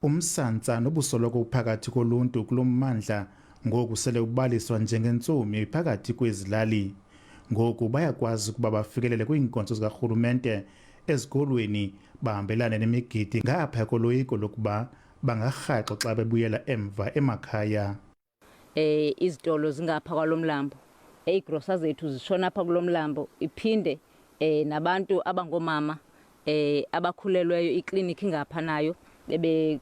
Umsansa nobusoloko uphakathi koluntu kulommandla ngoku sele ubaliswa njengentsomi phakathi kwezilali. Ngoku bayakwazi ukuba bafikelele kwiinkonzo zikarhulumente ezikolweni bahambelane nemigidi ngapha koloyiko lokuba bangarhaxwa xa bebuyela emva emakhaya. Izitolo zingapha kwalomlambo, iigrosa zethu zishona apha kulomlambo, iphinde nabantu abangoomama abakhulelweyo ikliniki ingapha nayo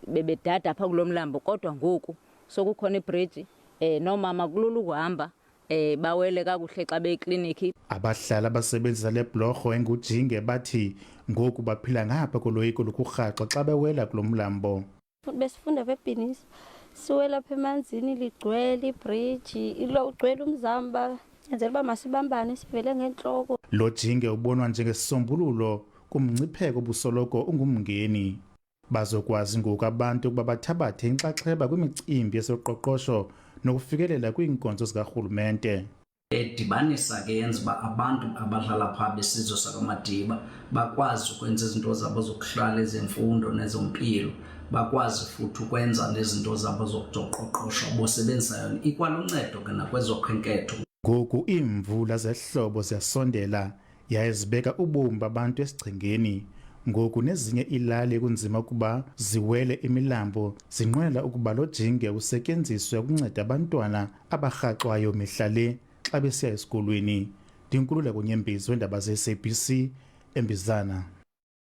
bebedada apha kulomlambo. Kodwa ngoku sokukhona ibridge, noomama kulula ukuhamba bawele kakuhle xa bekliniki. Abahlali abasebenzisa le bhlorho engujinge bathi ngoku baphila ngapha koloyiko lokurhaxwa xa bewela kulomlambo. Besifunda bebhinis siwela apha emanzini, ligcwele ibridge, ugcwele umzamba, yenzela uba masibambane sivele ngentloko. Lo jinge ubonwa njengesisombululo kumngcipheko obusoloko ungumngeni. Bazokwazi ngoku abantu ukuba bathabathe inxaxheba kwimicimbi yezoqoqosho nokufikelela kwiinkonzo zikarhulumente. Edibanisa ke yenza uba abantu abahlala phaa besizwe sakaMadiba bakwazi ukwenza izinto zabo zokuhlala, ezemfundo nezompilo, bakwazi futhi ukwenza nezinto zabo zoqoqosho bosebenzisa yona. Ikwaluncedo ke nakwezokhenketho. Ngoku iimvula zehlobo ziyasondela yaye zibeka ubomi babantu esichengeni. Ngoku nezinye ilali kunzima ukuba ziwele imilambo zinqwela ukuba lo jinge usetyenziswe ukunceda abantwana abarhaxwayo mihla le xa besiya esikolweni. Ndinkululeko Nyembezi weendaba ze-SABC eMbizana.